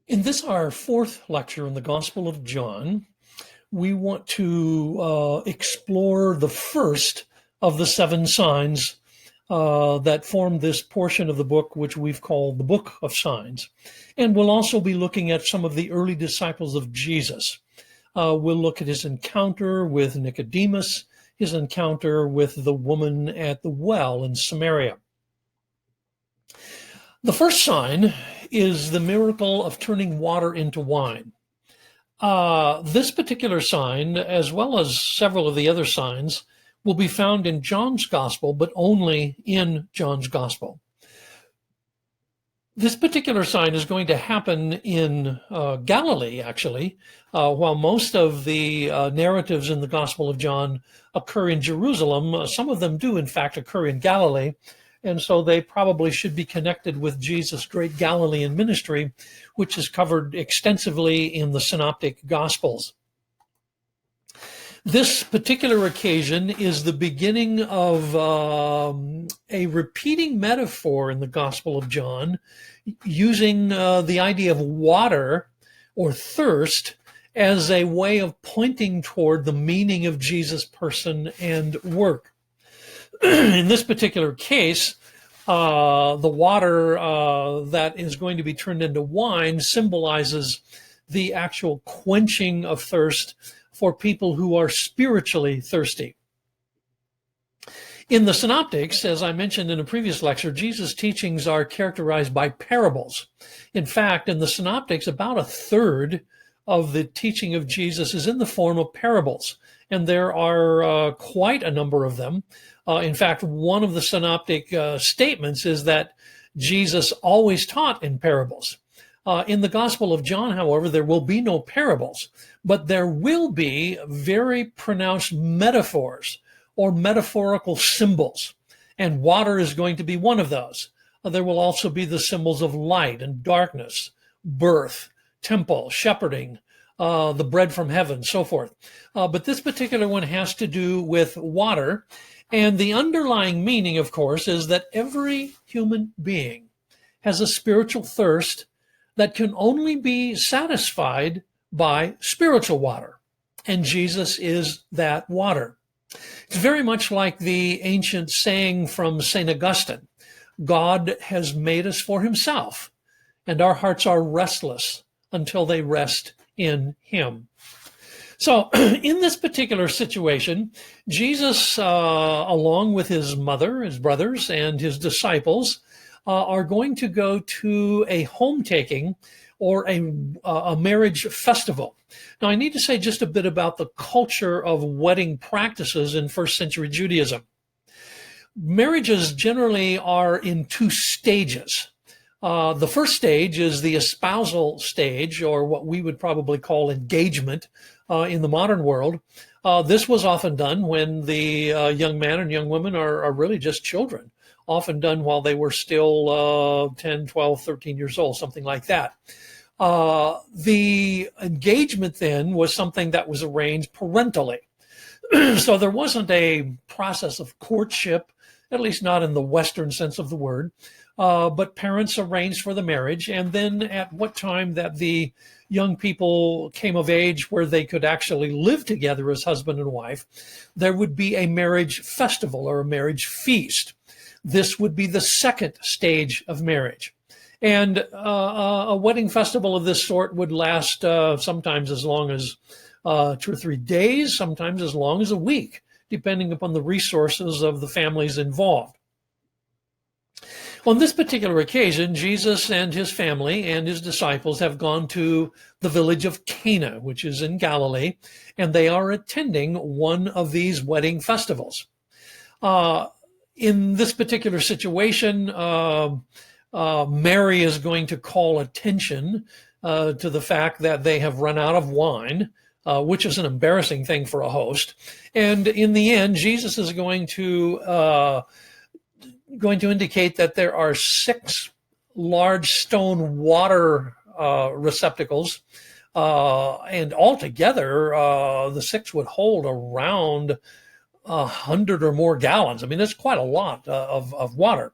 In this, our fourth lecture in the Gospel of John, we want to explore the first of the seven signs that form this portion of the book, which we've called the Book of Signs. And we'll also be looking at some of the early disciples of Jesus. We'll look at his encounter with Nicodemus, his encounter with the woman at the well in Samaria. The first sign is the miracle of turning water into wine. This particular sign, as well as several of the other signs, will be found in John's Gospel, but only in John's Gospel. This particular sign is going to happen in Galilee, actually, while most of the narratives in the Gospel of John occur in Jerusalem. Some of them do, in fact, occur in Galilee, and so they probably should be connected with Jesus' great Galilean ministry, which is covered extensively in the Synoptic Gospels. This particular occasion is the beginning of a repeating metaphor in the Gospel of John, using the idea of water or thirst as a way of pointing toward the meaning of Jesus' person and work. In this particular case, the water that is going to be turned into wine symbolizes the actual quenching of thirst for people who are spiritually thirsty. In the Synoptics, as I mentioned in a previous lecture, Jesus' teachings are characterized by parables. In fact, in the Synoptics, about a third of the teaching of Jesus is in the form of parables, and there are quite a number of them. In fact, one of the synoptic statements is that Jesus always taught in parables. In the Gospel of John, however, there will be no parables, but there will be very pronounced metaphors or metaphorical symbols, and water is going to be one of those. There will also be the symbols of light and darkness, birth, temple, shepherding, the bread from heaven, so forth. But this particular one has to do with water. And the underlying meaning, of course, is that every human being has a spiritual thirst that can only be satisfied by spiritual water. And Jesus is that water. It's very much like the ancient saying from St. Augustine, God has made us for himself, and our hearts are restless until they rest in him. So in this particular situation, Jesus, along with his mother, his brothers, and his disciples, are going to go to a home-taking or a marriage festival. Now, I need to say just a bit about the culture of wedding practices in first century Judaism. Marriages generally are in two stages. The first stage is the espousal stage, or what we would probably call engagement in the modern world. This was often done when the young man and young woman are really just children, often done while they were still 10, 12, 13 years old, something like that. The engagement then was something that was arranged parentally. So there wasn't a process of courtship, at least not in the Western sense of the word. But parents arranged for the marriage, and then at what time that the young people came of age where they could actually live together as husband and wife, there would be a marriage festival or a marriage feast. This would be the second stage of marriage. And a wedding festival of this sort would last sometimes as long as 2 or 3 days, sometimes as long as a week, depending upon the resources of the families involved. On this particular occasion, Jesus and his family and his disciples have gone to the village of Cana, which is in Galilee, and they are attending one of these wedding festivals. In this particular situation, Mary is going to call attention to the fact that they have run out of wine, which is an embarrassing thing for a host. And in the end, Jesus is going to indicate that there are 6 large stone water receptacles, and altogether the 6 would hold around 100 or more gallons. I mean, that's quite a lot of water.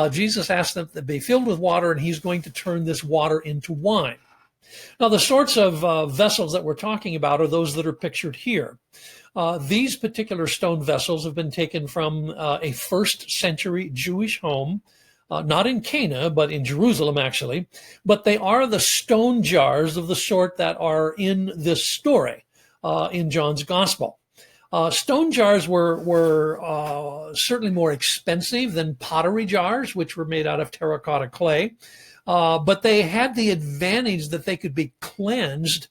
Jesus asked them to be filled with water, and he's going to turn this water into wine. Now, the sorts of vessels that we're talking about are those that are pictured here. These particular stone vessels have been taken from a first century Jewish home, not in Cana, but in Jerusalem, actually. But they are the stone jars of the sort that are in this story in John's Gospel. Stone jars were certainly more expensive than pottery jars, which were made out of terracotta clay. But they had the advantage that they could be cleansed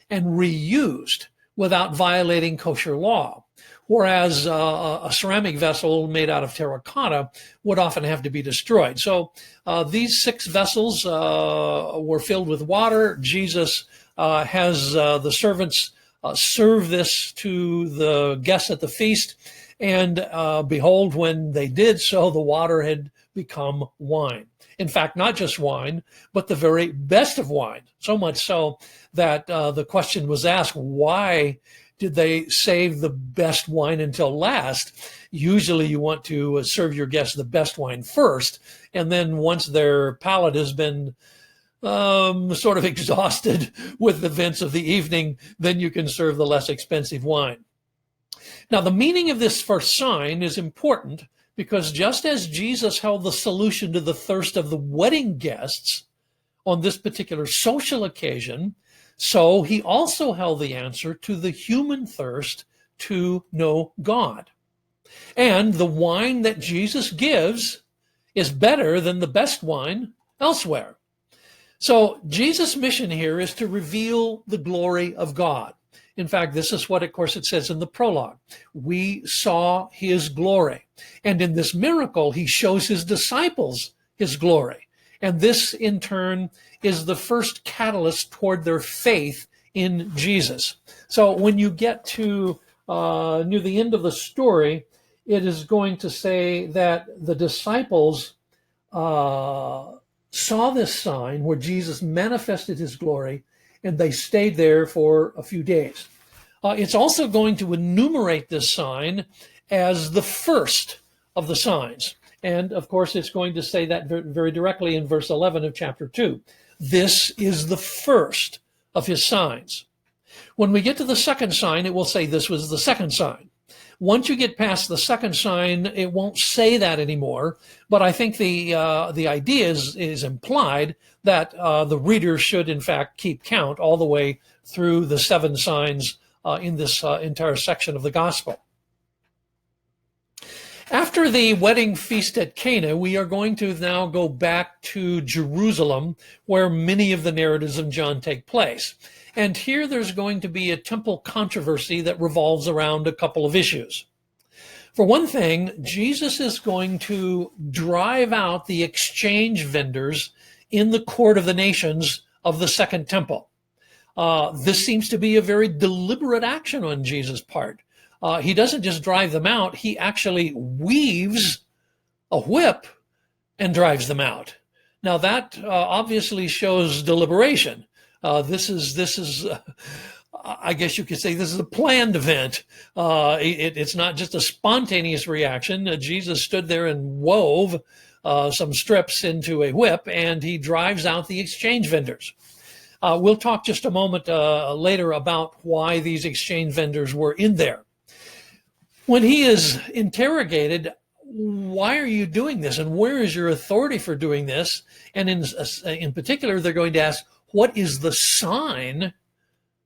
and reused without violating kosher law. Whereas a ceramic vessel made out of terracotta would often have to be destroyed. So these 6 vessels were filled with water. Jesus has the servants serve this to the guests at the feast. And behold, when they did so, the water had become wine. In fact, not just wine, but the very best of wine. So much so that the question was asked, why did they save the best wine until last? Usually you want to serve your guests the best wine first, and then once their palate has been sort of exhausted with the events of the evening, then you can serve the less expensive wine. Now, the meaning of this first sign is important because just as Jesus held the solution to the thirst of the wedding guests on this particular social occasion, so he also held the answer to the human thirst to know God. And the wine that Jesus gives is better than the best wine elsewhere. So Jesus' mission here is to reveal the glory of God. In fact, this is what, of course, it says in the prologue. We saw his glory. And in this miracle, he shows his disciples his glory. And this, in turn, is the first catalyst toward their faith in Jesus. So when you get to near the end of the story, it is going to say that the disciples saw this sign where Jesus manifested his glory, and they stayed there for a few days. It's also going to enumerate this sign as the first of the signs. And of course, it's going to say that very directly in verse 11 of chapter 2. This is the first of his signs. When we get to the second sign, it will say this was the second sign. Once you get past the second sign, it won't say that anymore. But I think the idea is implied that the reader should, in fact, keep count all the way through the 7 signs in this entire section of the gospel. After the wedding feast at Cana, we are going to now go back to Jerusalem, where many of the narratives of John take place. And here there's going to be a temple controversy that revolves around a couple of issues. For one thing, Jesus is going to drive out the exchange vendors in the court of the nations of the Second Temple. This seems to be a very deliberate action on Jesus' part. He doesn't just drive them out, he actually weaves a whip and drives them out. Now that obviously shows deliberation. This is I guess you could say this is a planned event. It's not just a spontaneous reaction. Jesus stood there and wove some strips into a whip, and he drives out the exchange vendors. We'll talk just a moment later about why these exchange vendors were in there. When he is interrogated, why are you doing this? And where is your authority for doing this? And in particular, they're going to ask, what is the sign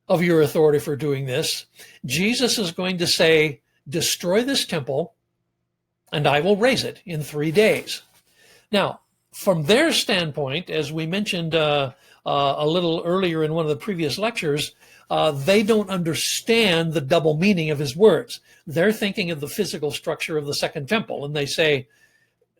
of your authority for doing this? Jesus is going to say, destroy this temple, and I will raise it in 3 days. Now, from their standpoint, as we mentioned a little earlier in one of the previous lectures, they don't understand the double meaning of his words. They're thinking of the physical structure of the Second Temple, and they say,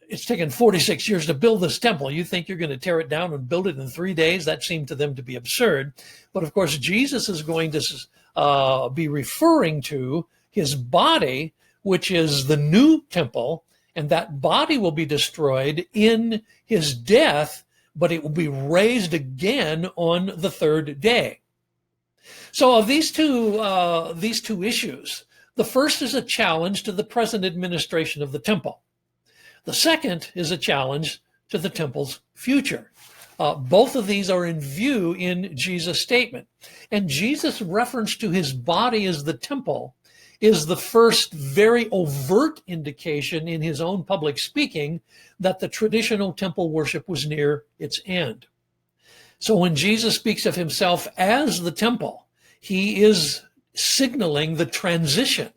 it's taken 46 years to build this temple. You think you're going to tear it down and build it in 3 days? That seemed to them to be absurd. But of course, Jesus is going to be referring to his body, which is the new temple, and that body will be destroyed in his death, but it will be raised again on the 3rd day. So of these two issues, the first is a challenge to the present administration of the temple. The second is a challenge to the temple's future. Both of these are in view in Jesus' statement. And Jesus' reference to his body as the temple is the first very overt indication in his own public speaking that the traditional temple worship was near its end. So when Jesus speaks of himself as the temple, he is signaling the transition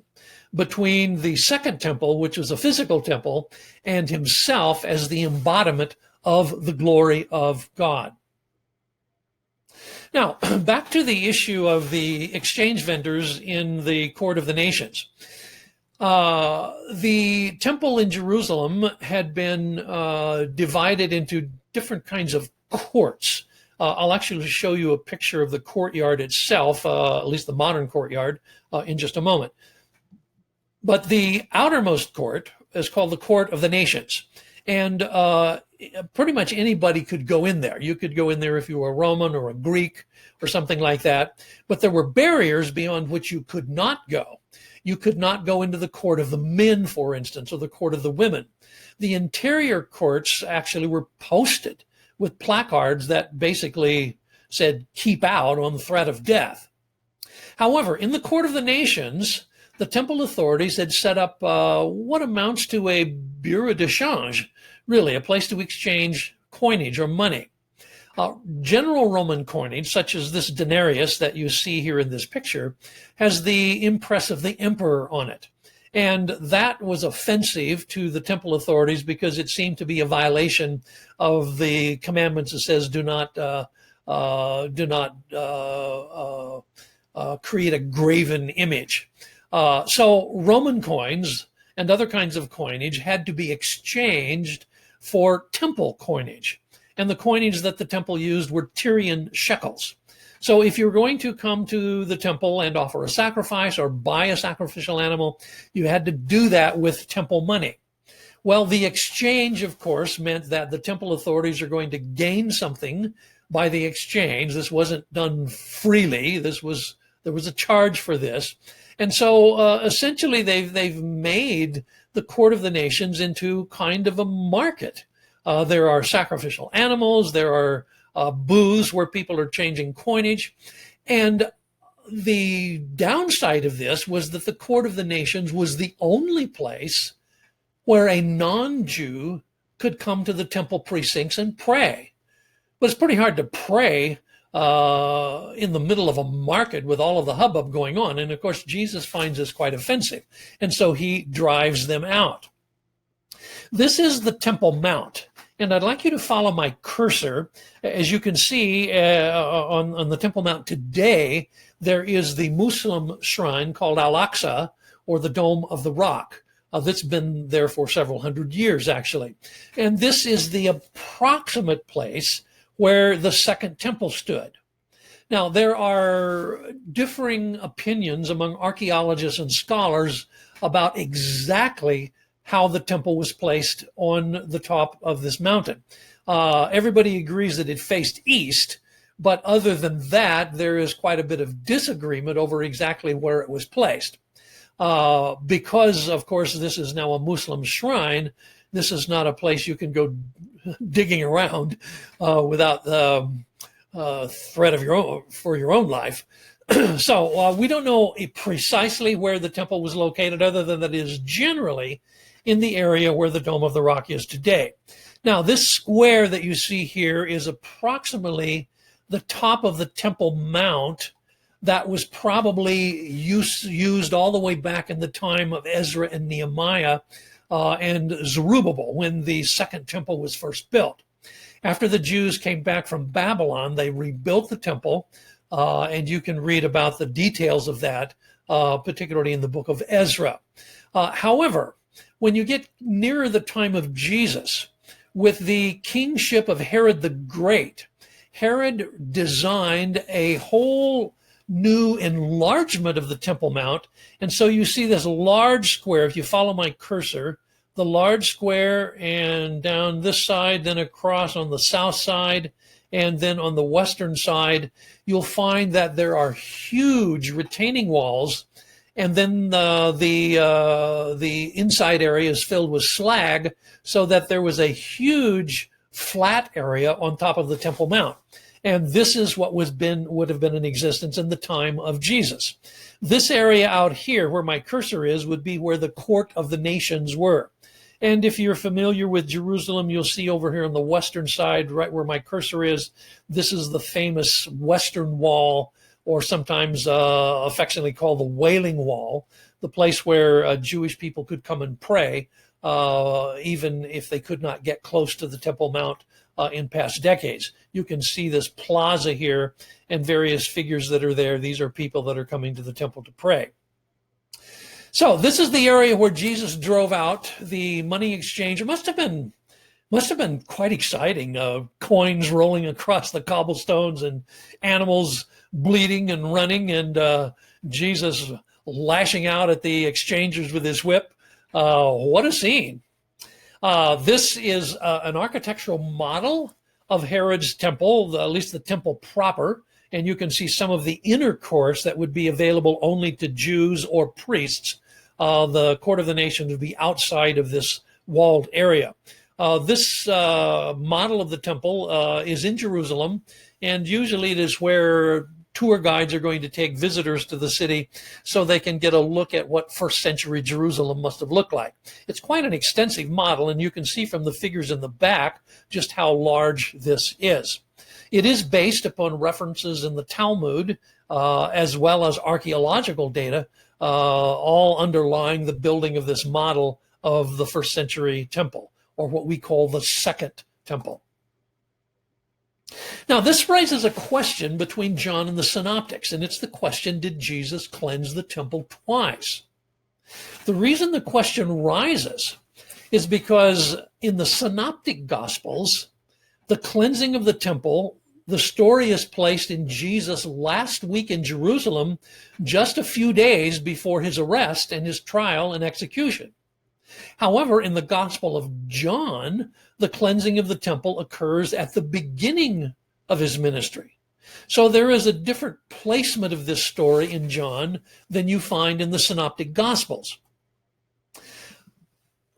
between the second temple, which was a physical temple, and himself as the embodiment of the glory of God. Now, back to the issue of the exchange vendors in the court of the nations. The temple in Jerusalem had been divided into different kinds of courts. I'll actually show you a picture of the courtyard itself, at least the modern courtyard, in just a moment. But the outermost court is called the Court of the Nations. And pretty much anybody could go in there. You could go in there if you were a Roman or a Greek or something like that. But there were barriers beyond which you could not go. You could not go into the court of the men, for instance, or the court of the women. The interior courts actually were posted with placards that basically said, "Keep out," on the threat of death. However, in the Court of the Nations, the temple authorities had set up what amounts to a bureau de change, really, a place to exchange coinage or money. General Roman coinage, such as this denarius that you see here in this picture, has the impress of the emperor on it. And that was offensive to the temple authorities because it seemed to be a violation of the commandments that says do not create a graven image. So Roman coins and other kinds of coinage had to be exchanged for temple coinage. And the coinage that the temple used were Tyrian shekels. So if you're going to come to the temple and offer a sacrifice or buy a sacrificial animal, you had to do that with temple money. Well, the exchange, of course, meant that the temple authorities are going to gain something by the exchange. This wasn't done freely. There was a charge for this. And so essentially they've made the Court of the Nations into kind of a market. There are sacrificial animals, there are booths where people are changing coinage. And the downside of this was that the Court of the Nations was the only place where a non-Jew could come to the temple precincts and pray. But it's pretty hard to pray in the middle of a market with all of the hubbub going on. And of course, Jesus finds this quite offensive. And so he drives them out. This is the Temple Mount. And I'd like you to follow my cursor. As you can see on the Temple Mount today, there is the Muslim shrine called Al-Aqsa, or the Dome of the Rock. That's been there for several hundred years, actually. And this is the approximate place where the Second Temple stood. Now, there are differing opinions among archaeologists and scholars about exactly how the temple was placed on the top of this mountain. Everybody agrees that it faced east, but other than that, there is quite a bit of disagreement over exactly where it was placed. Because, of course, this is now a Muslim shrine, this is not a place you can go digging around without the threat of your own life. So we don't know precisely where the temple was located, other than that it is generally in the area where the Dome of the Rock is today. Now, this square that you see here is approximately the top of the Temple Mount that was probably used all the way back in the time of Ezra and Nehemiah and Zerubbabel, when the Second Temple was first built. After the Jews came back from Babylon, they rebuilt the temple, and you can read about the details of that, particularly in the book of Ezra. However, when you get nearer the time of Jesus, with the kingship of Herod the Great, Herod designed a whole new enlargement of the Temple Mount. And so you see this large square, if you follow my cursor, the large square, and down this side, then across on the south side, and then on the western side, you'll find that there are huge retaining walls. And then the inside area is filled with slag, so that there was a huge flat area on top of the Temple Mount. And this is what would have been in existence in the time of Jesus. This area out here where my cursor is would be where the court of the nations were. And if you're familiar with Jerusalem, you'll see over here on the western side, right where my cursor is, this is the famous Western Wall, or sometimes affectionately called the Wailing Wall, the place where Jewish people could come and pray, even if they could not get close to the Temple Mount in past decades. You can see this plaza here and various figures that are there. These are people that are coming to the temple to pray. So this is the area where Jesus drove out the money exchange. It must have been quite exciting. Coins rolling across the cobblestones and animals bleeding and running, and Jesus lashing out at the exchangers with his whip. What a scene. This is an architectural model of Herod's temple, at least the temple proper. And you can see some of the inner courts that would be available only to Jews or priests. The court of the nations would be outside of this walled area. This model of the temple is in Jerusalem, and usually it is where tour guides are going to take visitors to the city so they can get a look at what first century Jerusalem must have looked like. It's quite an extensive model, and you can see from the figures in the back just how large this is. It is based upon references in the Talmud as well as archaeological data, all underlying the building of this model of the first century temple, or what we call the Second Temple. Now, this raises a question between John and the Synoptics, and it's the question, did Jesus cleanse the temple twice? The reason the question rises is because in the Synoptic Gospels, the cleansing of the temple, the story is placed in Jesus' last week in Jerusalem, just a few days before his arrest and his trial and execution. However, in the Gospel of John, the cleansing of the temple occurs at the beginning of his ministry. So there is a different placement of this story in John than you find in the Synoptic Gospels.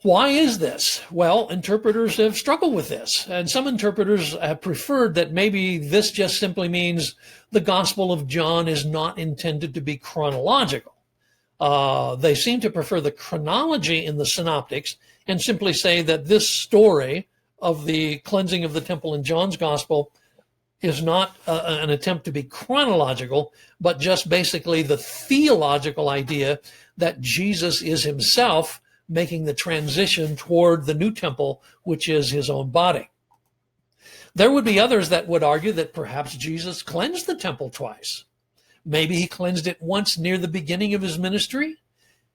Why is this? Well, interpreters have struggled with this, and some interpreters have preferred that maybe this just simply means the Gospel of John is not intended to be chronological. They seem to prefer the chronology in the Synoptics and simply say that this story of the cleansing of the temple in John's Gospel is not an attempt to be chronological, but just basically the theological idea that Jesus is himself making the transition toward the new temple, which is his own body. There would be others that would argue that perhaps Jesus cleansed the temple twice. Maybe he cleansed it once near the beginning of his ministry,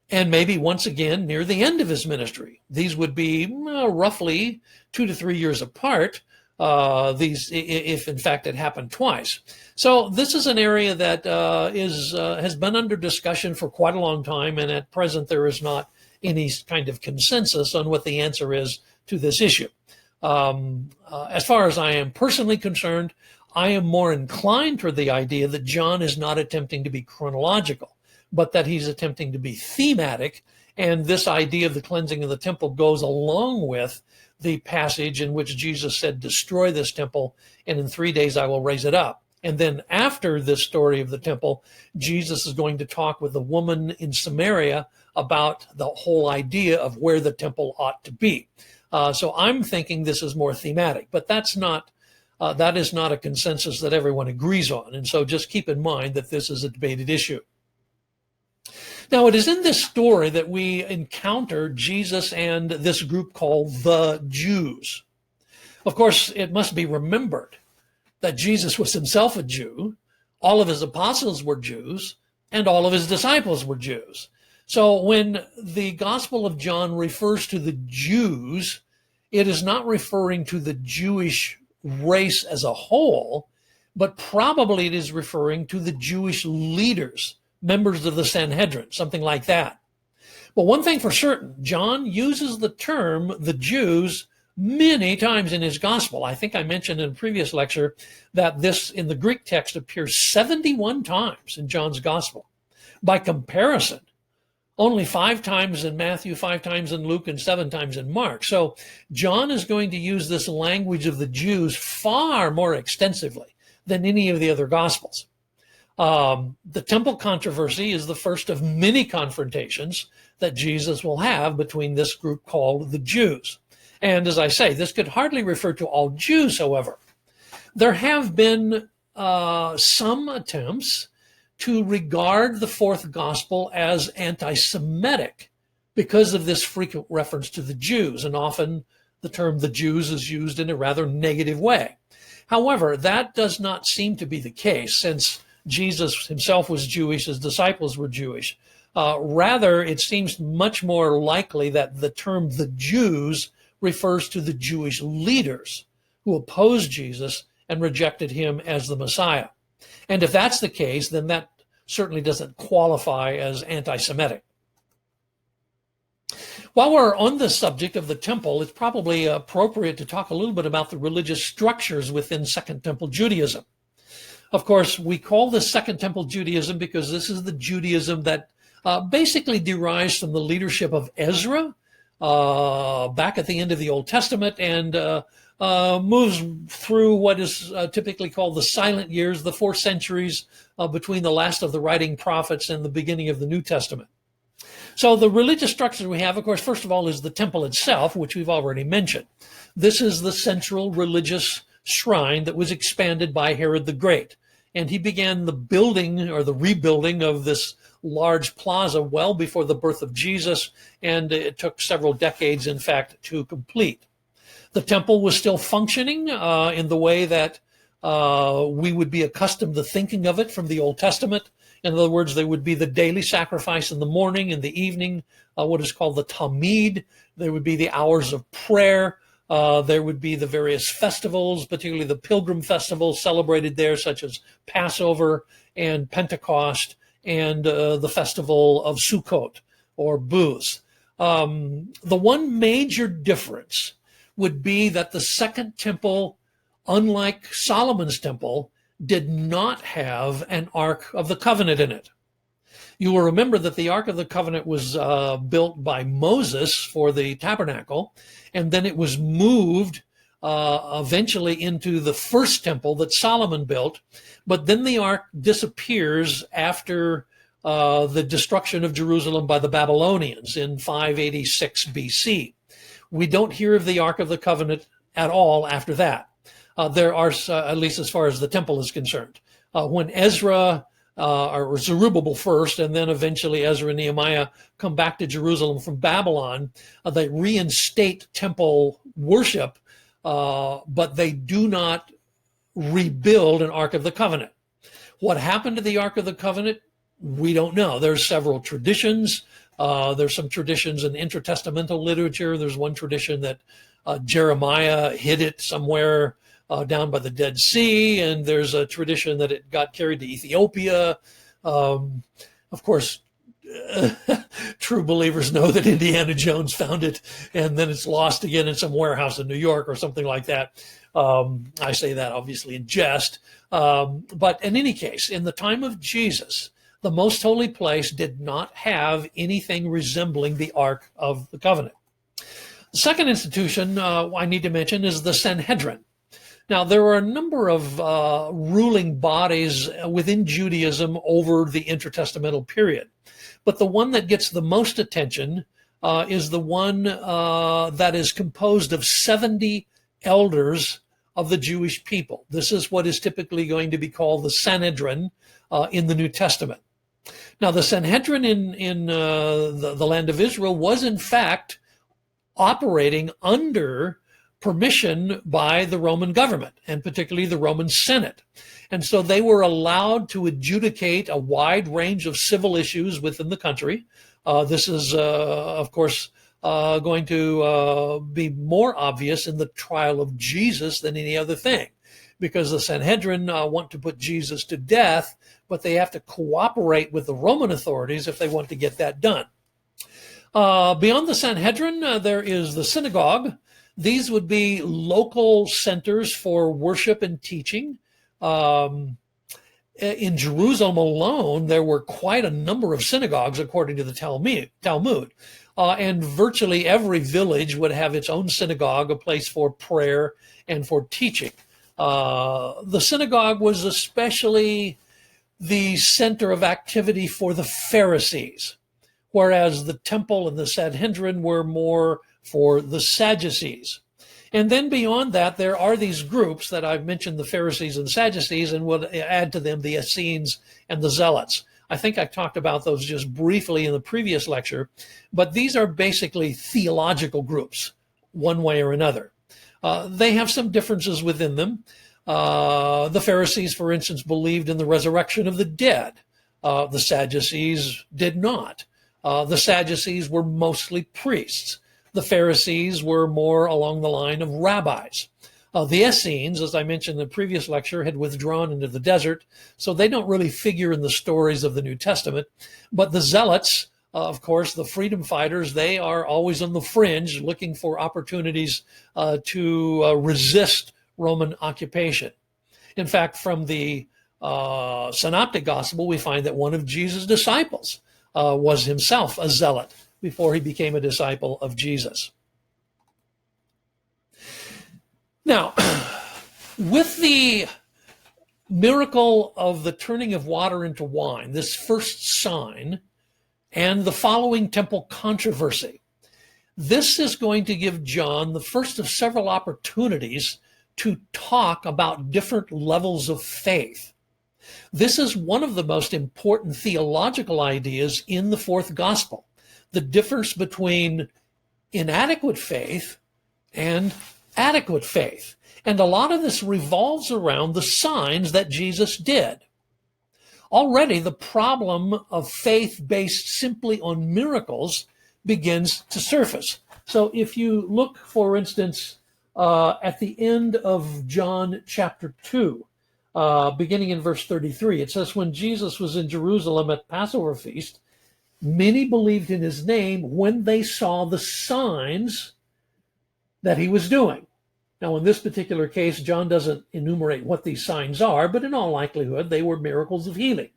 and maybe once again near the end of his ministry. These would be roughly 2 to 3 years apart, if in fact it happened twice. So this is an area that has been under discussion for quite a long time, and at present there is not any kind of consensus on what the answer is to this issue. As far as I am personally concerned, I am more inclined toward the idea that John is not attempting to be chronological, but that he's attempting to be thematic. And this idea of the cleansing of the temple goes along with the passage in which Jesus said, destroy this temple, and in 3 days I will raise it up. And then after this story of the temple, Jesus is going to talk with the woman in Samaria about the whole idea of where the temple ought to be. So I'm thinking this is more thematic, but that is not a consensus that everyone agrees on. And so just keep in mind that this is a debated issue. Now, it is in this story that we encounter Jesus and this group called the Jews. Of course, it must be remembered that Jesus was himself a Jew, all of his apostles were Jews, and all of his disciples were Jews. So when the Gospel of John refers to the Jews, it is not referring to the Jewish race as a whole, but probably it is referring to the Jewish leaders, members of the Sanhedrin, something like that. But one thing for certain, John uses the term the Jews many times in his gospel. I think I mentioned in a previous lecture that this in the Greek text appears 71 times in John's gospel. By comparison, only 5 times in Matthew, 5 times in Luke, and 7 times in Mark. So John is going to use this language of the Jews far more extensively than any of the other Gospels. The temple controversy is the first of many confrontations that Jesus will have between this group called the Jews. And as I say, this could hardly refer to all Jews, however. There have been some attempts to regard the fourth gospel as anti-Semitic because of this frequent reference to the Jews, and often the term the Jews is used in a rather negative way. However, that does not seem to be the case, since Jesus himself was Jewish, his disciples were Jewish. Rather, it seems much more likely that the term the Jews refers to the Jewish leaders who opposed Jesus and rejected him as the Messiah. And if that's the case, then that certainly doesn't qualify as anti-Semitic. While we're on the subject of the temple, it's probably appropriate to talk a little bit about the religious structures within Second Temple Judaism. Of course, we call this Second Temple Judaism because this is the Judaism that basically derives from the leadership of Ezra back at the end of the Old Testament, and moves through what is typically called the silent years, the 4 centuries between the last of the writing prophets and the beginning of the New Testament. So the religious structure we have, of course, first of all, is the temple itself, which we've already mentioned. This is the central religious shrine that was expanded by Herod the Great. And he began the building or the rebuilding of this large plaza well before the birth of Jesus, and it took several decades, in fact, to complete. The temple was still functioning in the way that we would be accustomed to thinking of it from the Old Testament. In other words, there would be the daily sacrifice in the morning and the evening, what is called the Tamid. There would be the hours of prayer. There would be the various festivals, particularly the pilgrim festivals celebrated there, such as Passover and Pentecost, and the festival of Sukkot or Booths. The one major difference would be that the Second Temple, unlike Solomon's temple, did not have an Ark of the Covenant in it. You will remember that the Ark of the Covenant was built by Moses for the tabernacle, and then it was moved eventually into the first temple that Solomon built. But then the Ark disappears after the destruction of Jerusalem by the Babylonians in 586 BC. We don't hear of the Ark of the Covenant at all after that. There are, at least as far as the temple is concerned. When Ezra or Zerubbabel first, and then eventually Ezra and Nehemiah come back to Jerusalem from Babylon, they reinstate temple worship, but they do not rebuild an Ark of the Covenant. What happened to the Ark of the Covenant? We don't know. There's several traditions. There's some traditions in intertestamental literature. There's one tradition that Jeremiah hid it somewhere down by the Dead Sea, and there's a tradition that it got carried to Ethiopia. Of course, true believers know that Indiana Jones found it, and then it's lost again in some warehouse in New York or something like that. I say that obviously in jest. But in any case, in the time of Jesus, the most holy place did not have anything resembling the Ark of the Covenant. The second institution I need to mention is the Sanhedrin. Now, there are a number of ruling bodies within Judaism over the intertestamental period, but the one that gets the most attention is the one that is composed of 70 elders of the Jewish people. This is what is typically going to be called the Sanhedrin in the New Testament. Now, the Sanhedrin in the land of Israel was, in fact, operating under permission by the Roman government, and particularly the Roman Senate. And so they were allowed to adjudicate a wide range of civil issues within the country. This is, of course, going to be more obvious in the trial of Jesus than any other thing, because the Sanhedrin want to put Jesus to death, but they have to cooperate with the Roman authorities if they want to get that done. Beyond the Sanhedrin, there is the synagogue. These would be local centers for worship and teaching. in Jerusalem alone, there were quite a number of synagogues, according to the Talmud. And virtually every village would have its own synagogue, a place for prayer and for teaching. The synagogue was especially the center of activity for the Pharisees, whereas the temple and the Sanhedrin were more for the Sadducees. And then beyond that, there are these groups that I've mentioned, the Pharisees and Sadducees, and would add to them the Essenes and the Zealots. I think I talked about those just briefly in the previous lecture, but these are basically theological groups, one way or another. They have some differences within them. The Pharisees, for instance, believed in the resurrection of the dead. The Sadducees did not. The Sadducees were mostly priests. The Pharisees were more along the line of rabbis. The Essenes, as I mentioned in the previous lecture, had withdrawn into the desert, so they don't really figure in the stories of the New Testament. But the Zealots, of course, the freedom fighters, they are always on the fringe looking for opportunities to resist Roman occupation. In fact, from the Synoptic Gospel, we find that one of Jesus' disciples was himself a zealot before he became a disciple of Jesus. Now, with the miracle of the turning of water into wine, this first sign, and the following temple controversy, this is going to give John the first of several opportunities to talk about different levels of faith. This is one of the most important theological ideas in the fourth gospel, the difference between inadequate faith and adequate faith. And a lot of this revolves around the signs that Jesus did. Already the problem of faith based simply on miracles begins to surface. So if you look, for instance, at the end of John chapter 2, beginning in verse 33, it says, when Jesus was in Jerusalem at Passover feast, many believed in his name when they saw the signs that he was doing. Now, in this particular case, John doesn't enumerate what these signs are, but in all likelihood, they were miracles of healing.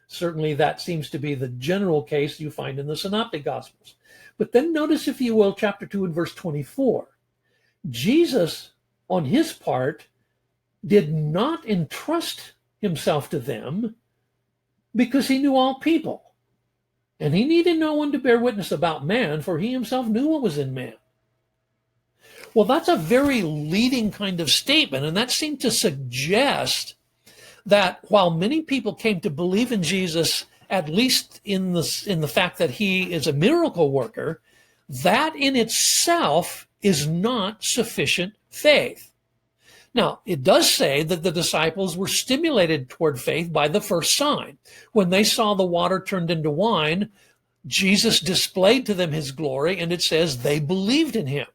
Certainly, that seems to be the general case you find in the Synoptic Gospels. But then notice, if you will, chapter 2 and verse 24. Jesus, on his part, did not entrust himself to them because he knew all people. And he needed no one to bear witness about man, for he himself knew what was in man. Well, that's a very leading kind of statement, and that seemed to suggest that while many people came to believe in Jesus, at least in the fact that he is a miracle worker, that in itself is not sufficient faith. Now, it does say that the disciples were stimulated toward faith by the first sign. When they saw the water turned into wine, Jesus displayed to them his glory, and it says they believed in him.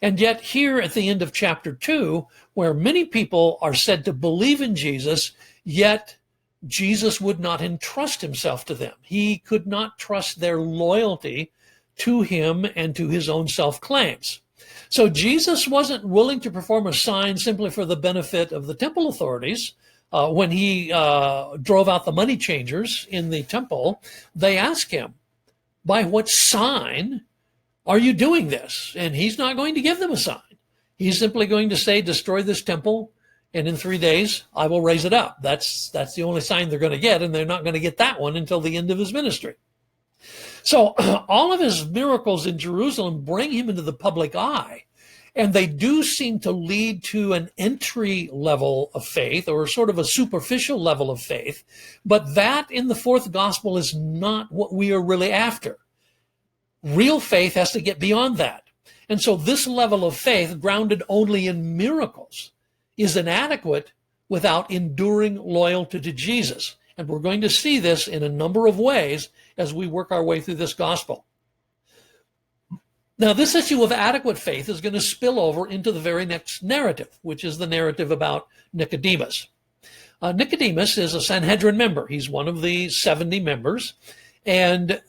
And yet here at the end of chapter 2, where many people are said to believe in Jesus, yet Jesus would not entrust himself to them. He could not trust their loyalty to him and to his own self-claims. So Jesus wasn't willing to perform a sign simply for the benefit of the temple authorities. When he drove out the money changers in the temple, they asked him, by what sign are you doing this? And he's not going to give them a sign. He's simply going to say, destroy this temple, and in 3 days, I will raise it up. That's the only sign they're going to get, and they're not going to get that one until the end of his ministry. So all of his miracles in Jerusalem bring him into the public eye, and they do seem to lead to an entry level of faith, or sort of a superficial level of faith, but that in the fourth gospel is not what we are really after. Real faith has to get beyond that. And so this level of faith, grounded only in miracles, is inadequate without enduring loyalty to Jesus. And we're going to see this in a number of ways as we work our way through this gospel. Now, this issue of adequate faith is going to spill over into the very next narrative, which is the narrative about Nicodemus. Nicodemus is a Sanhedrin member. He's one of the 70 members. And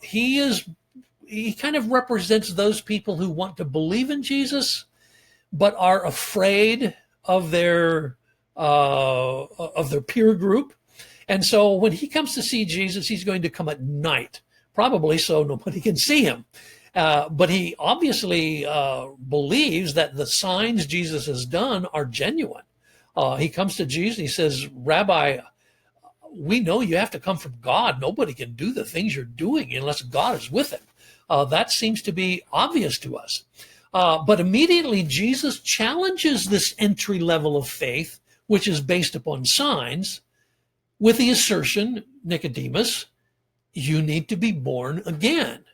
he kind of represents those people who want to believe in Jesus, but are afraid of their of their peer group. And so when he comes to see Jesus, he's going to come at night, probably so nobody can see him. But he obviously believes that the signs Jesus has done are genuine. He comes to Jesus and he says, Rabbi, we know you have to come from God. Nobody can do the things you're doing unless God is with him. That seems to be obvious to us. But immediately Jesus challenges this entry level of faith, which is based upon signs, with the assertion, Nicodemus, you need to be born again.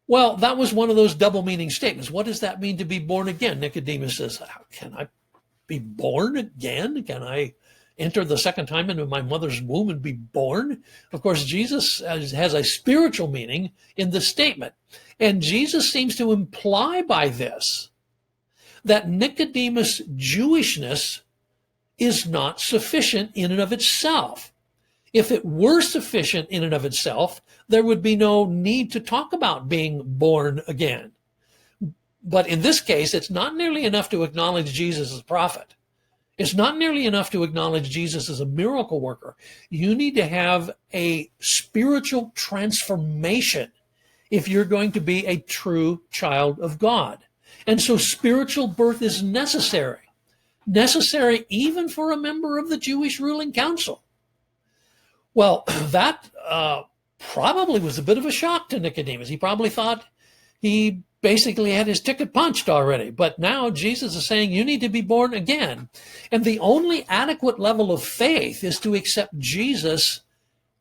Well, that was one of those double meaning statements. What does that mean to be born again? Nicodemus says, how can I be born again? Can I enter the second time into my mother's womb and be born? Of course, Jesus has a spiritual meaning in the statement. And Jesus seems to imply by this that Nicodemus' Jewishness is not sufficient in and of itself. If it were sufficient in and of itself, there would be no need to talk about being born again. But in this case, it's not nearly enough to acknowledge Jesus as a prophet. It's not nearly enough to acknowledge Jesus as a miracle worker. You need to have a spiritual transformation if you're going to be a true child of God. And so spiritual birth is necessary even for a member of the Jewish ruling council. Well, that probably was a bit of a shock to Nicodemus. He probably thought he basically had his ticket punched already. But now Jesus is saying you need to be born again. And the only adequate level of faith is to accept Jesus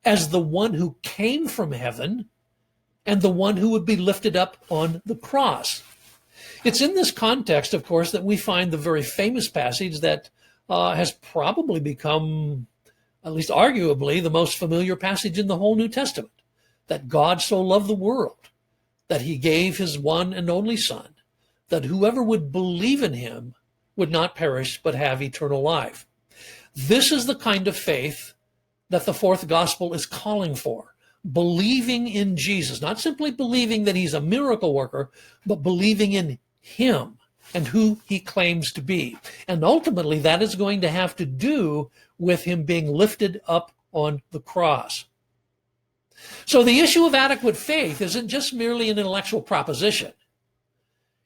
as the one who came from heaven and the one who would be lifted up on the cross. It's in this context, of course, that we find the very famous passage that has probably become, at least arguably, the most familiar passage in the whole New Testament, that God so loved the world that he gave his one and only Son, that whoever would believe in him would not perish but have eternal life. This is the kind of faith that the fourth gospel is calling for. Believing in Jesus, not simply believing that he's a miracle worker, but believing in him and who he claims to be. And ultimately, that is going to have to do with him being lifted up on the cross. So the issue of adequate faith isn't just merely an intellectual proposition.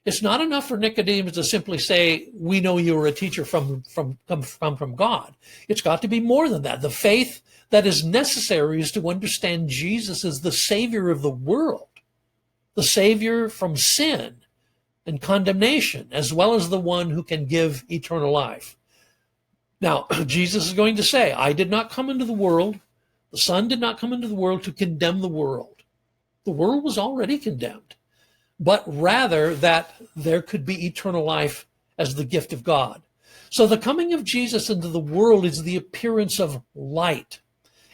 It's not enough for Nicodemus to simply say, we know you are a teacher from God. It's got to be more than that. The faith that is necessary is to understand Jesus as the Savior of the world, the Savior from sin and condemnation, as well as the one who can give eternal life. Now, Jesus is going to say, I did not come into the world, the Son did not come into the world to condemn the world. The world was already condemned, but rather that there could be eternal life as the gift of God. So the coming of Jesus into the world is the appearance of light.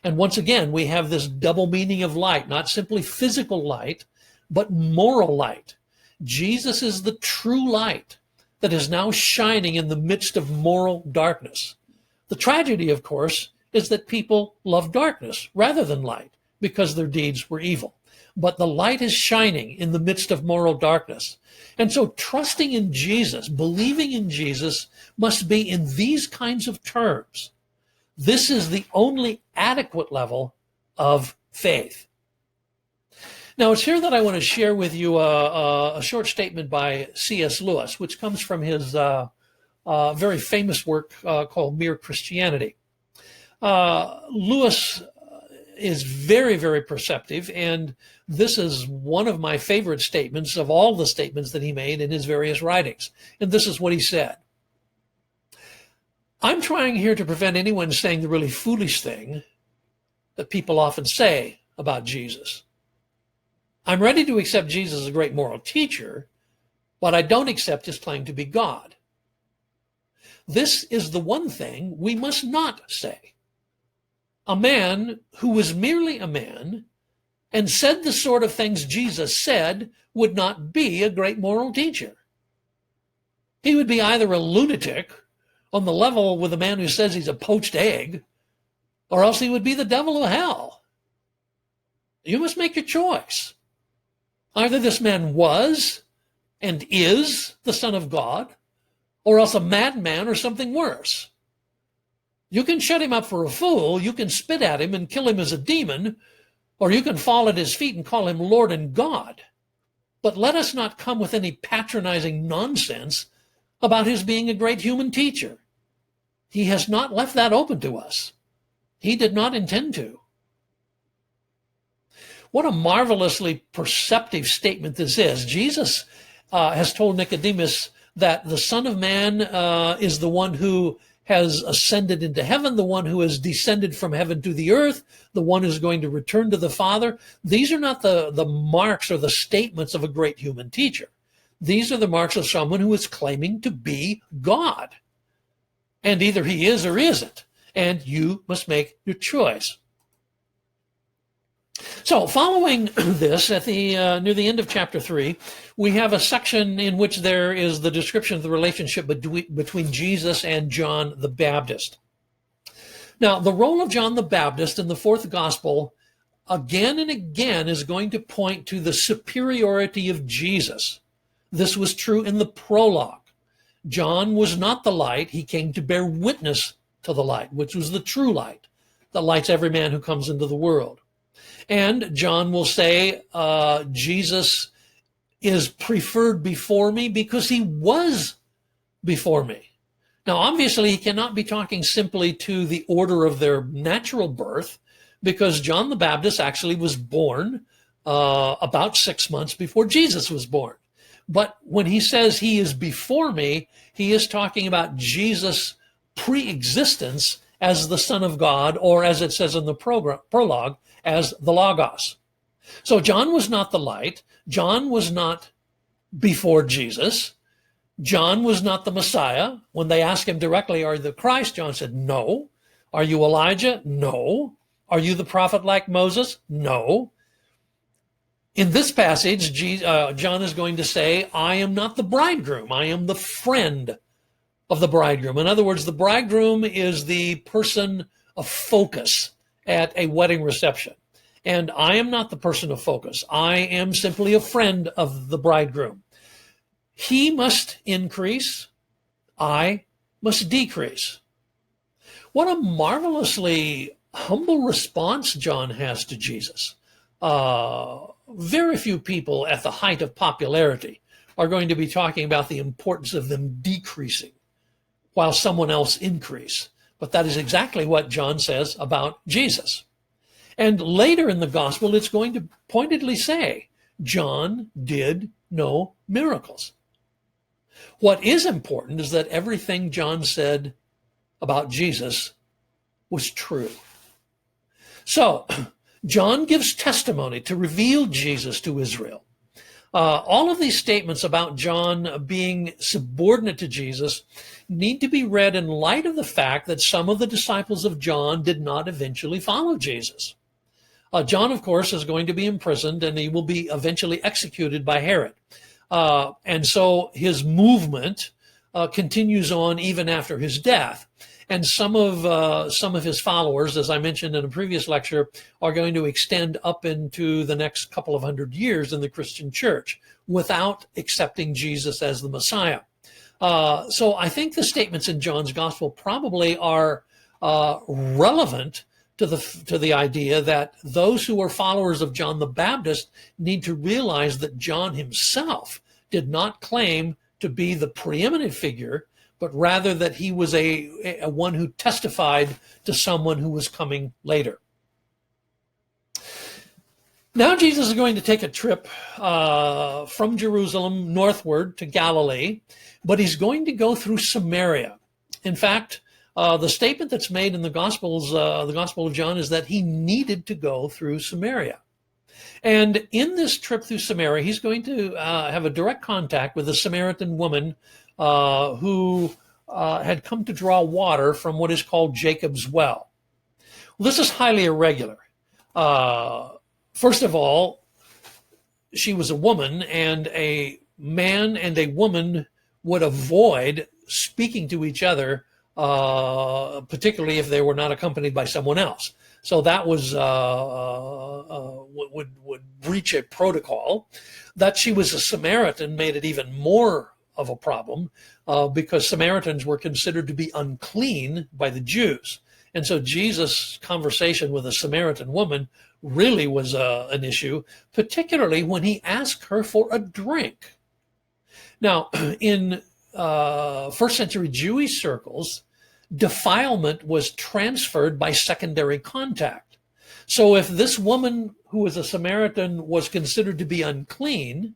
And once again, we have this double meaning of light, not simply physical light, but moral light. Jesus is the true light that is now shining in the midst of moral darkness. The tragedy, of course, is that people love darkness rather than light because their deeds were evil. But the light is shining in the midst of moral darkness. And so trusting in Jesus, believing in Jesus, must be in these kinds of terms. This is the only adequate level of faith. Now, it's here that I want to share with you a short statement by C.S. Lewis, which comes from his very famous work called Mere Christianity. Lewis is very, very perceptive, and this is one of my favorite statements of all the statements that he made in his various writings. And this is what he said. I'm trying here to prevent anyone saying the really foolish thing that people often say about Jesus. I'm ready to accept Jesus as a great moral teacher, but I don't accept his claim to be God. This is the one thing we must not say. A man who was merely a man and said the sort of things Jesus said would not be a great moral teacher. He would be either a lunatic on the level with a man who says he's a poached egg, or else he would be the devil of hell. You must make your choice. Either this man was and is the Son of God, or else a madman or something worse. You can shut him up for a fool. You can spit at him and kill him as a demon, or you can fall at his feet and call him Lord and God. But let us not come with any patronizing nonsense about his being a great human teacher. He has not left that open to us. He did not intend to. What a marvelously perceptive statement this is. Jesus has told Nicodemus that the Son of Man is the one who has ascended into heaven, the one who has descended from heaven to the earth, the one who's going to return to the Father. These are not the marks or the statements of a great human teacher. These are the marks of someone who is claiming to be God. And either he is or isn't. And you must make your choice. So following this, at the near the end of chapter 3, we have a section in which there is the description of the relationship between Jesus and John the Baptist. Now, the role of John the Baptist in the fourth gospel again and again is going to point to the superiority of Jesus. This was true in the prologue. John was not the light. He came to bear witness to the light, which was the true light that lights every man who comes into the world. And John will say, Jesus is preferred before me because he was before me. Now, obviously, he cannot be talking simply to the order of their natural birth, because John the Baptist actually was born about 6 months before Jesus was born. But when he says he is before me, he is talking about Jesus' pre-existence as the Son of God, or as it says in the prologue, as the Logos. So John was not the light. John was not before Jesus. John was not the Messiah. When they asked him directly, are you the Christ? John said, no. Are you Elijah? No. Are you the prophet like Moses? No. In this passage, John is going to say, I am not the bridegroom. I am the friend of the bridegroom. In other words, the bridegroom is the person of focus at a wedding reception. And I am not the person of focus. I am simply a friend of the bridegroom. He must increase. I must decrease. What a marvelously humble response John has to Jesus. Very few people at the height of popularity are going to be talking about the importance of them decreasing while someone else increase. But that is exactly what John says about Jesus. And later in the gospel, it's going to pointedly say, John did no miracles. What is important is that everything John said about Jesus was true. So, John gives testimony to reveal Jesus to Israel. All of these statements about John being subordinate to Jesus need to be read in light of the fact that some of the disciples of John did not eventually follow Jesus. John, of course, is going to be imprisoned, and he will be eventually executed by Herod. And so his movement continues on even after his death. And some of his followers, as I mentioned in a previous lecture, are going to extend up into the next couple of hundred years in the Christian church without accepting Jesus as the Messiah. So I think the statements in John's gospel probably are relevant to the idea that those who are followers of John the Baptist need to realize that John himself did not claim to be the preeminent figure, but rather that he was a one who testified to someone who was coming later. Now Jesus is going to take a trip from Jerusalem northward to Galilee, but he's going to go through Samaria. In fact, the statement that's made in the Gospel of John is that he needed to go through Samaria. And in this trip through Samaria, he's going to have a direct contact with a Samaritan woman who had come to draw water from what is called Jacob's well. Well, this is highly irregular. First of all, she was a woman, and a man and a woman would avoid speaking to each other, particularly if they were not accompanied by someone else. So that was would breach a protocol. That she was a Samaritan made it even more of a problem because Samaritans were considered to be unclean by the Jews. And so Jesus' conversation with a Samaritan woman really was an issue, particularly when he asked her for a drink. Now, in first century Jewish circles, defilement was transferred by secondary contact. So if this woman who was a Samaritan was considered to be unclean,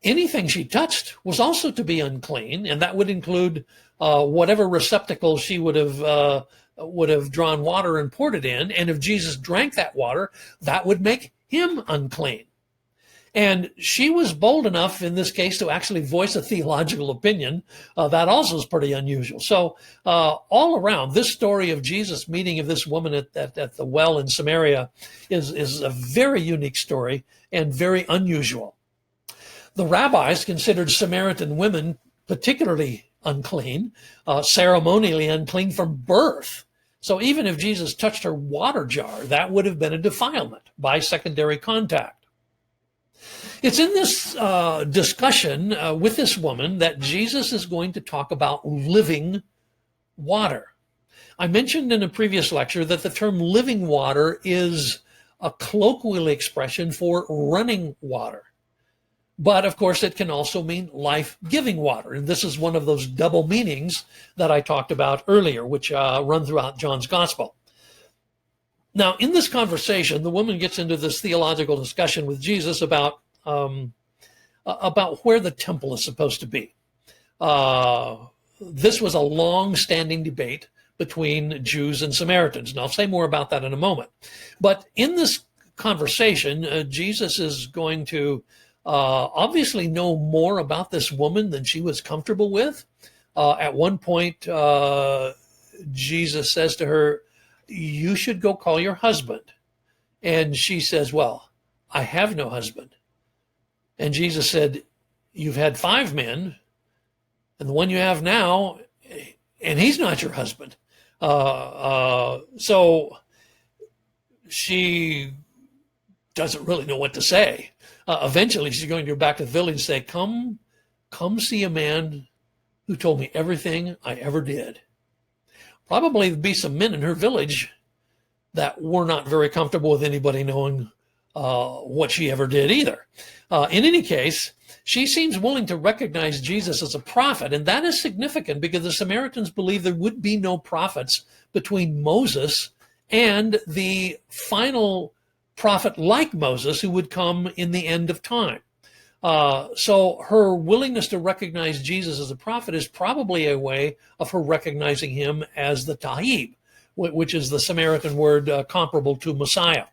anything she touched was also to be unclean, and that would include whatever receptacle she would have drawn water and poured it in. And if Jesus drank that water, that would make him unclean. And she was bold enough in this case to actually voice a theological opinion. That also is pretty unusual. So all around, this story of Jesus meeting of this woman at the well in Samaria is a very unique story and very unusual. The rabbis considered Samaritan women particularly unclean, ceremonially unclean from birth. So even if Jesus touched her water jar, that would have been a defilement by secondary contact. It's in this discussion with this woman that Jesus is going to talk about living water. I mentioned in a previous lecture that the term living water is a colloquial expression for running water. But of course, it can also mean life-giving water. And this is one of those double meanings that I talked about earlier, which run throughout John's gospel. Now, in this conversation, the woman gets into this theological discussion with Jesus about where the temple is supposed to be. This was a long-standing debate between Jews and Samaritans, and I'll say more about that in a moment. But in this conversation, Jesus is going to obviously know more about this woman than she was comfortable with. At one point, Jesus says to her, "You should go call your husband." And she says, "Well, I have no husband." And Jesus said, "You've had 5 men, and the one you have now, and he's not your husband." So she doesn't really know what to say. Eventually, she's going to go back to the village and say, come see a man who told me everything I ever did. Probably there'd be some men in her village that were not very comfortable with anybody knowing what she ever did either. In any case, she seems willing to recognize Jesus as a prophet, and that is significant because the Samaritans believed there would be no prophets between Moses and the final prophet like Moses who would come in the end of time. So her willingness to recognize Jesus as a prophet is probably a way of her recognizing him as the Tahib, which is the Samaritan word comparable to Messiah.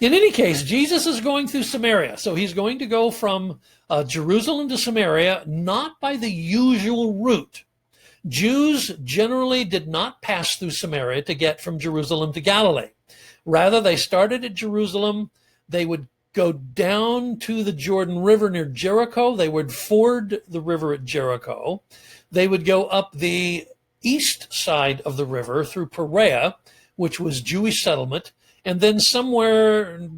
In any case, Jesus is going through Samaria. So he's going to go from Jerusalem to Samaria, not by the usual route. Jews generally did not pass through Samaria to get from Jerusalem to Galilee. Rather, they started at Jerusalem. They would go down to the Jordan River near Jericho. They would ford the river at Jericho. They would go up the east side of the river through Perea, which was Jewish settlement. And then somewhere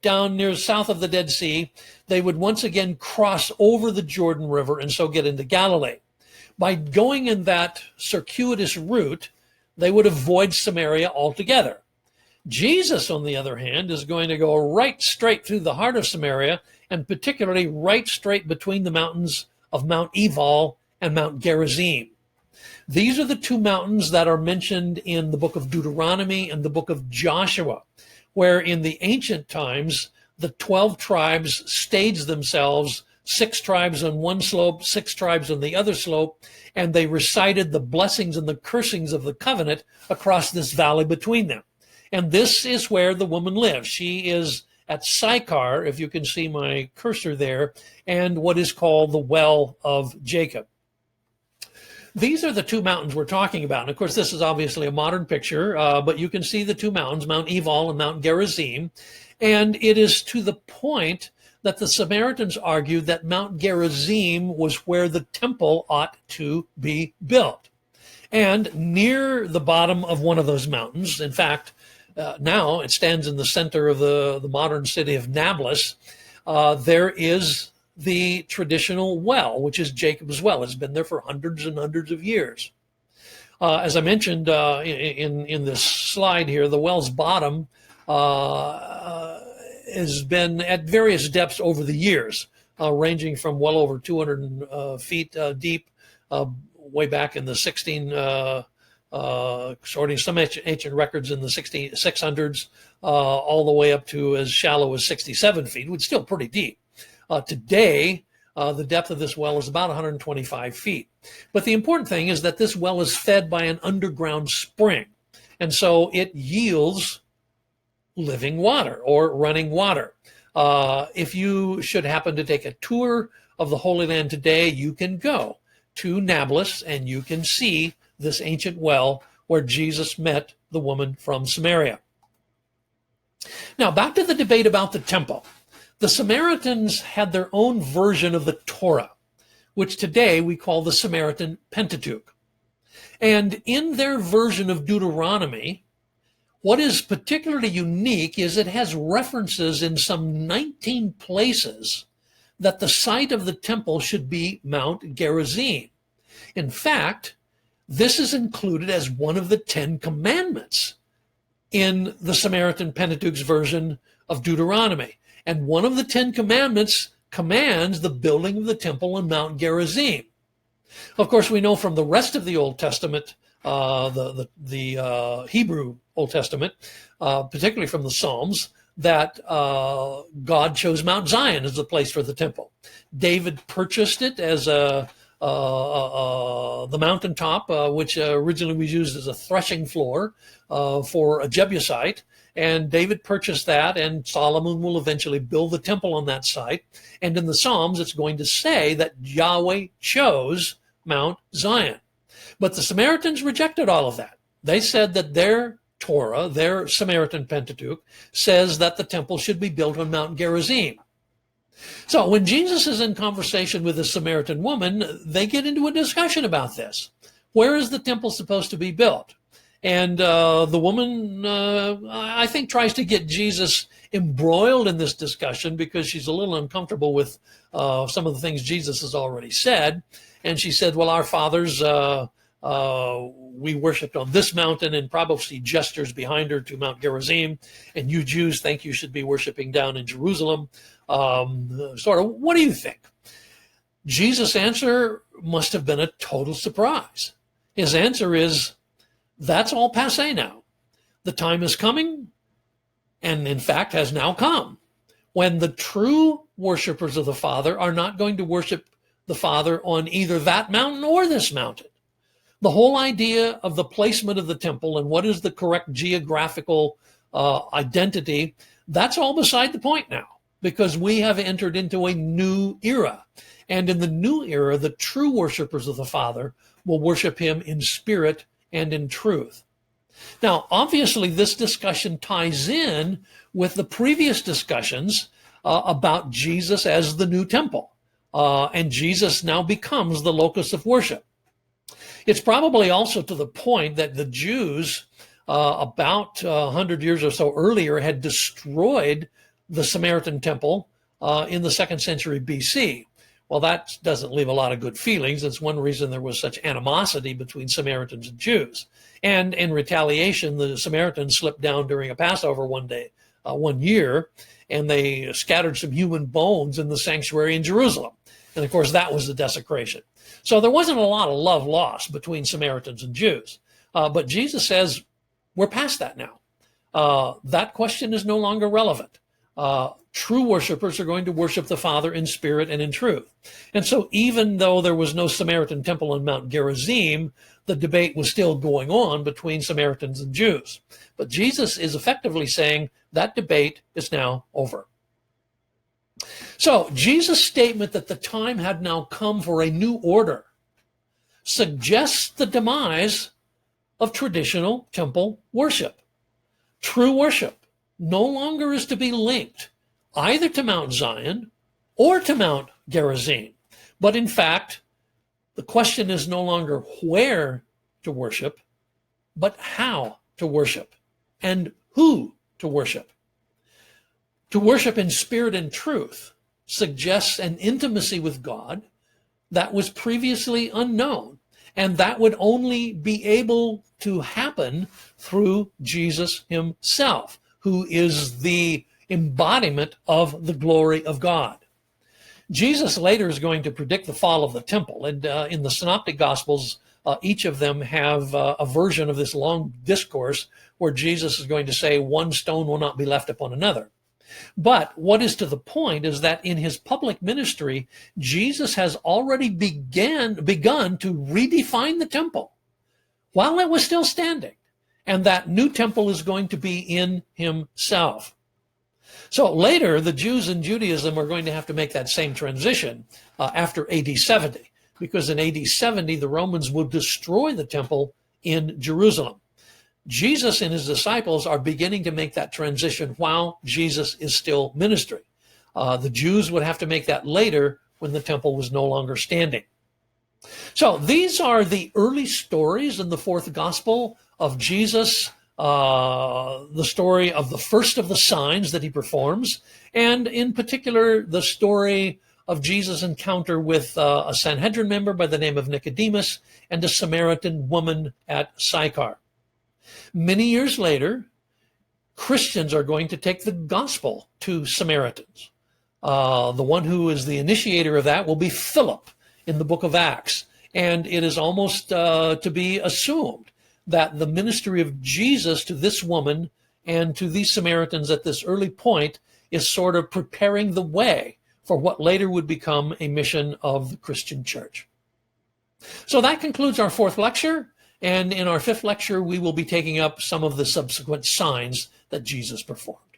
down near south of the Dead Sea, they would once again cross over the Jordan River and so get into Galilee. By going in that circuitous route, they would avoid Samaria altogether. Jesus, on the other hand, is going to go right straight through the heart of Samaria, and particularly right straight between the mountains of Mount Ebal and Mount Gerizim. These are the 2 mountains that are mentioned in the book of Deuteronomy and the book of Joshua, where in the ancient times, the 12 tribes staged themselves, 6 tribes on one slope, 6 tribes on the other slope, and they recited the blessings and the cursings of the covenant across this valley between them. And this is where the woman lives. She is at Sychar, if you can see my cursor there, and what is called the Well of Jacob. These are the 2 mountains we're talking about. And of course, this is obviously a modern picture, but you can see the 2 mountains, Mount Ebal and Mount Gerizim. And it is to the point that the Samaritans argued that Mount Gerizim was where the temple ought to be built. And near the bottom of one of those mountains, in fact, now it stands in the center of the modern city of Nablus, there is the traditional well, which is Jacob's well. It's been there for hundreds and hundreds of years. As I mentioned in this slide here, the well's bottom has been at various depths over the years, ranging from well over 200 feet deep, way back in the 16, some ancient records in the 600s, all the way up to as shallow as 67 feet, which is still pretty deep. Today, the depth of this well is about 125 feet. But the important thing is that this well is fed by an underground spring. And so it yields living water or running water. If you should happen to take a tour of the Holy Land today, you can go to Nablus and you can see this ancient well where Jesus met the woman from Samaria. Now, back to the debate about the temple. The Samaritans had their own version of the Torah, which today we call the Samaritan Pentateuch. And in their version of Deuteronomy, what is particularly unique is it has references in some 19 places that the site of the temple should be Mount Gerizim. In fact, this is included as one of the 10 commandments in the Samaritan Pentateuch's version of Deuteronomy. And one of the 10 commandments commands the building of the temple on Mount Gerizim. Of course, we know from the rest of the Old Testament, the Hebrew Old Testament, particularly from the Psalms, that God chose Mount Zion as the place for the temple. David purchased it as the mountaintop, which originally was used as a threshing floor for a Jebusite. And David purchased that, and Solomon will eventually build the temple on that site. And in the Psalms, it's going to say that Yahweh chose Mount Zion. But the Samaritans rejected all of that. They said that their Torah, their Samaritan Pentateuch, says that the temple should be built on Mount Gerizim. So when Jesus is in conversation with the Samaritan woman, they get into a discussion about this. Where is the temple supposed to be built? And the woman, I think, tries to get Jesus embroiled in this discussion because she's a little uncomfortable with some of the things Jesus has already said. And she said, well, our fathers, we worshipped on this mountain, and probably gestures behind her to Mount Gerizim. And you Jews think you should be worshiping down in Jerusalem. Sort of, what do you think? Jesus' answer must have been a total surprise. His answer is, that's all passé now. The time is coming, and in fact has now come, when the true worshipers of the Father are not going to worship the Father on either that mountain or this mountain. The whole idea of the placement of the temple and what is the correct geographical identity, that's all beside the point now, because we have entered into a new era. And in the new era, the true worshipers of the Father will worship him in spirit and in truth. Now, obviously, this discussion ties in with the previous discussions about Jesus as the new temple. And Jesus now becomes the locus of worship. It's probably also to the point that the Jews, about 100 years or so earlier, had destroyed the Samaritan temple in the 2nd century BC. Well, that doesn't leave a lot of good feelings. It's one reason there was such animosity between Samaritans and Jews. And in retaliation, the Samaritans slipped down during a Passover one year, and they scattered some human bones in the sanctuary in Jerusalem. And of course, that was the desecration. So there wasn't a lot of love lost between Samaritans and Jews. But Jesus says, we're past that now. That question is no longer relevant. True worshipers are going to worship the Father in spirit and in truth. And so even though there was no Samaritan temple on Mount Gerizim, the debate was still going on between Samaritans and Jews. But Jesus is effectively saying that debate is now over. So Jesus' statement that the time had now come for a new order suggests the demise of traditional temple worship. True worship no longer is to be linked either to Mount Zion or to Mount Gerizim. But in fact, the question is no longer where to worship, but how to worship and who to worship. To worship in spirit and truth suggests an intimacy with God that was previously unknown, and that would only be able to happen through Jesus himself, who is the embodiment of the glory of God. Jesus later is going to predict the fall of the temple, and in the Synoptic Gospels, each of them have a version of this long discourse where Jesus is going to say, one stone will not be left upon another. But what is to the point is that in his public ministry, Jesus has already begun to redefine the temple while it was still standing, and that new temple is going to be in himself. So later, the Jews in Judaism are going to have to make that same transition after AD 70, because in AD 70, the Romans will destroy the temple in Jerusalem. Jesus and his disciples are beginning to make that transition while Jesus is still ministering. The Jews would have to make that later when the temple was no longer standing. So these are the early stories in the fourth gospel of Jesus, the story of the first of the signs that he performs, and in particular, the story of Jesus' encounter with a Sanhedrin member by the name of Nicodemus and a Samaritan woman at Sychar. Many years later, Christians are going to take the gospel to Samaritans. The one who is the initiator of that will be Philip in the book of Acts. And it is almost to be assumed that the ministry of Jesus to this woman and to these Samaritans at this early point is sort of preparing the way for what later would become a mission of the Christian church. So that concludes our fourth lecture. And in our fifth lecture, we will be taking up some of the subsequent signs that Jesus performed.